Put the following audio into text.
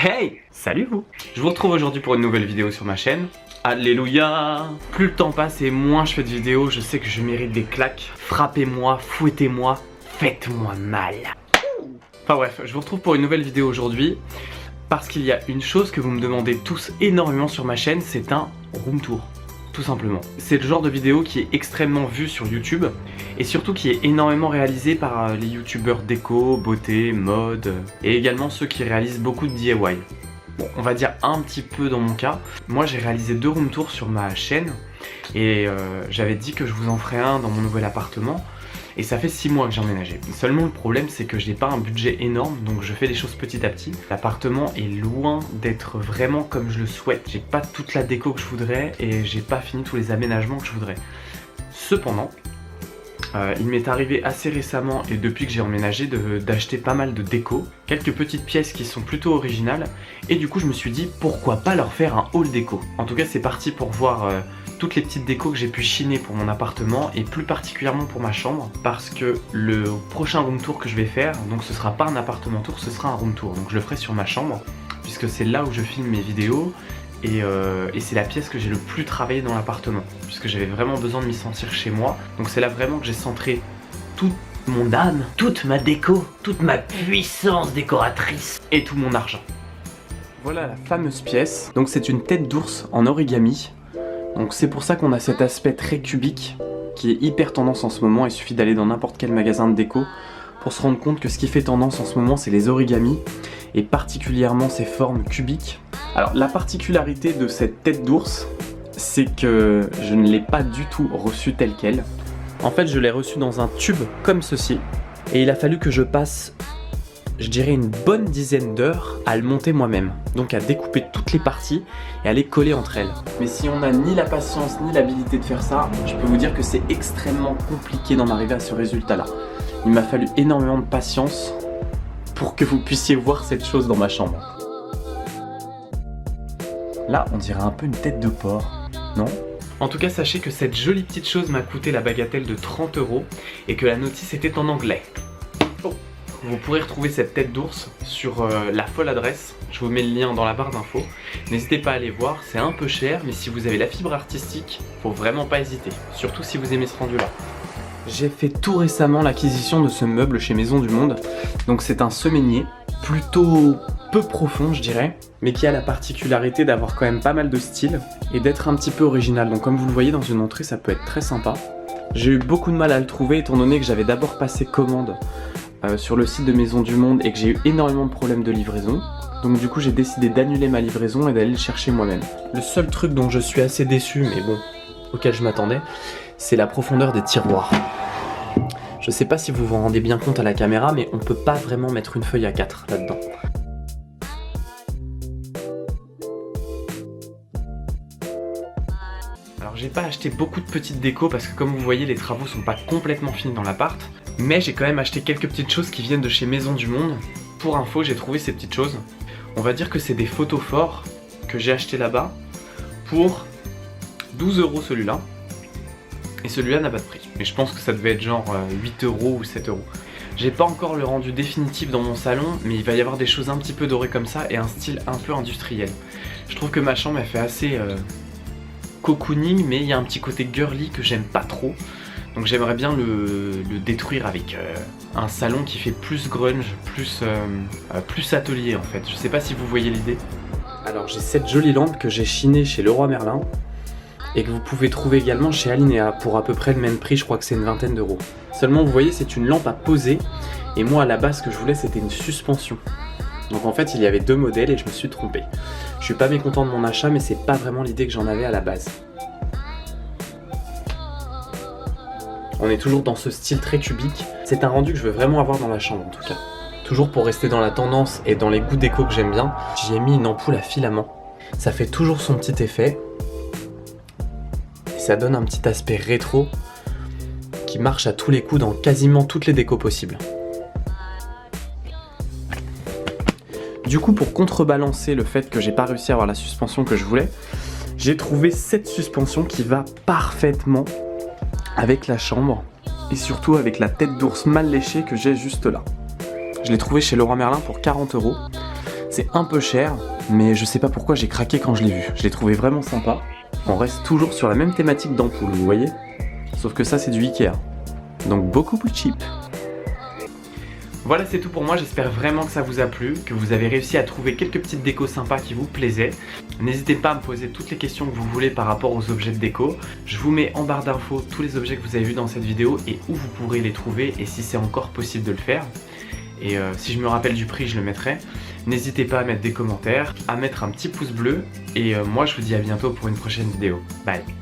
Hey, salut vous! Je vous retrouve aujourd'hui pour une nouvelle vidéo sur ma chaîne. Alléluia! Plus le temps passe et moins je fais de vidéos, je sais que je mérite des claques. Frappez-moi, fouettez-moi, faites-moi mal. Enfin bref, je vous retrouve pour une nouvelle vidéo aujourd'hui parce qu'il y a une chose que vous me demandez tous énormément sur ma chaîne, c'est un room tour. Tout simplement. C'est le genre de vidéo qui est extrêmement vue sur YouTube et surtout qui est énormément réalisé par les youtubeurs déco, beauté, mode et également ceux qui réalisent beaucoup de DIY. Bon, on va dire un petit peu dans mon cas. Moi j'ai réalisé 2 room tours sur ma chaîne et j'avais dit que je vous en ferais un dans mon nouvel appartement. Et ça fait 6 mois que j'ai emménagé. Seulement le problème c'est que je n'ai pas un budget énorme, donc je fais les choses petit à petit. L'appartement est loin d'être vraiment comme je le souhaite. J'ai pas toute la déco que je voudrais et j'ai pas fini tous les aménagements que je voudrais. Cependant, il m'est arrivé assez récemment et depuis que j'ai emménagé d'acheter pas mal de déco, quelques petites pièces qui sont plutôt originales et du coup je me suis dit pourquoi pas leur faire un haul déco. En tout cas c'est parti pour voir toutes les petites décos que j'ai pu chiner pour mon appartement et plus particulièrement pour ma chambre parce que le prochain room tour que je vais faire, donc ce sera pas un appartement tour, ce sera un room tour, donc je le ferai sur ma chambre puisque c'est là où je filme mes vidéos et c'est la pièce que j'ai le plus travaillé dans l'appartement puisque j'avais vraiment besoin de m'y sentir chez moi, donc c'est là vraiment que j'ai centré toute mon âme, toute ma déco, toute ma puissance décoratrice et tout mon argent. Voilà la fameuse pièce, donc c'est une tête d'ours en origami. Donc c'est pour ça qu'on a cet aspect très cubique qui est hyper tendance en ce moment. Il suffit d'aller dans n'importe quel magasin de déco pour se rendre compte que ce qui fait tendance en ce moment c'est les origamis et particulièrement ces formes cubiques. Alors la particularité de cette tête d'ours c'est que je ne l'ai pas du tout reçue telle quelle. En fait je l'ai reçue dans un tube comme ceci et il a fallu que je passe, je dirais, une bonne dizaine d'heures à le monter moi-même. Donc à découper toutes les parties et à les coller entre elles. Mais si on n'a ni la patience ni l'habilité de faire ça, je peux vous dire que c'est extrêmement compliqué d'en arriver à ce résultat-là. Il m'a fallu énormément de patience pour que vous puissiez voir cette chose dans ma chambre. Là, on dirait un peu une tête de porc, non ? En tout cas, sachez que cette jolie petite chose m'a coûté la bagatelle de 30 € et que la notice était en anglais. Vous pourrez retrouver cette tête d'ours sur la folle adresse, je vous mets le lien dans la barre d'infos. N'hésitez pas à aller voir, c'est un peu cher, mais si vous avez la fibre artistique, faut vraiment pas hésiter, surtout si vous aimez ce rendu là. J'ai fait tout récemment l'acquisition de ce meuble chez Maison du Monde, donc c'est un semainier, plutôt peu profond je dirais, mais qui a la particularité d'avoir quand même pas mal de style et d'être un petit peu original, donc comme vous le voyez dans une entrée ça peut être très sympa. J'ai eu beaucoup de mal à le trouver étant donné que j'avais d'abord passé commande sur le site de Maison du Monde et que j'ai eu énormément de problèmes de livraison. Donc du coup j'ai décidé d'annuler ma livraison et d'aller le chercher moi-même. Le seul truc dont je suis assez déçu, mais bon, auquel je m'attendais, c'est la profondeur des tiroirs. Je sais pas si vous vous rendez bien compte à la caméra, mais on peut pas vraiment mettre une feuille A4 là-dedans. Alors j'ai pas acheté beaucoup de petites décos parce que comme vous voyez les travaux sont pas complètement finis dans l'appart. Mais j'ai quand même acheté quelques petites choses qui viennent de chez Maison du Monde. Pour info, j'ai trouvé ces petites choses. On va dire que c'est des photos forts que j'ai acheté là-bas pour 12 € celui-là. Et celui-là n'a pas de prix. Mais je pense que ça devait être genre 8 € ou 7 €. J'ai pas encore le rendu définitif dans mon salon, mais il va y avoir des choses un petit peu dorées comme ça et un style un peu industriel. Je trouve que ma chambre elle fait assez cocooning, mais il y a un petit côté girly que j'aime pas trop. Donc j'aimerais bien le détruire avec un salon qui fait plus grunge, plus atelier en fait. Je sais pas si vous voyez l'idée. Alors j'ai cette jolie lampe que j'ai chinée chez Leroy Merlin et que vous pouvez trouver également chez Alinea pour à peu près le même prix, je crois que c'est une vingtaine d'euros. Seulement vous voyez c'est une lampe à poser et moi à la base ce que je voulais c'était une suspension. Donc en fait il y avait 2 modèles et je me suis trompé. Je suis pas mécontent de mon achat mais c'est pas vraiment l'idée que j'en avais à la base. On est toujours dans ce style très cubique. C'est un rendu que je veux vraiment avoir dans la chambre en tout cas. Toujours pour rester dans la tendance et dans les goûts déco que j'aime bien, j'y ai mis une ampoule à filament. Ça fait toujours son petit effet. Et ça donne un petit aspect rétro qui marche à tous les coups dans quasiment toutes les décos possibles. Du coup, pour contrebalancer le fait que j'ai pas réussi à avoir la suspension que je voulais, j'ai trouvé cette suspension qui va parfaitement avec la chambre et surtout avec la tête d'ours mal léchée que j'ai juste là. Je l'ai trouvé chez Leroy Merlin pour 40 €. C'est un peu cher, mais je sais pas pourquoi j'ai craqué quand je l'ai vu. Je l'ai trouvé vraiment sympa. On reste toujours sur la même thématique d'ampoule, vous voyez? Sauf que ça c'est du Ikea. Donc beaucoup plus cheap. Voilà, c'est tout pour moi, j'espère vraiment que ça vous a plu, que vous avez réussi à trouver quelques petites décos sympas qui vous plaisaient. N'hésitez pas à me poser toutes les questions que vous voulez par rapport aux objets de déco. Je vous mets en barre d'infos tous les objets que vous avez vus dans cette vidéo et où vous pourrez les trouver et si c'est encore possible de le faire. Et si je me rappelle du prix, je le mettrai. N'hésitez pas à mettre des commentaires, à mettre un petit pouce bleu. Et moi, je vous dis à bientôt pour une prochaine vidéo. Bye!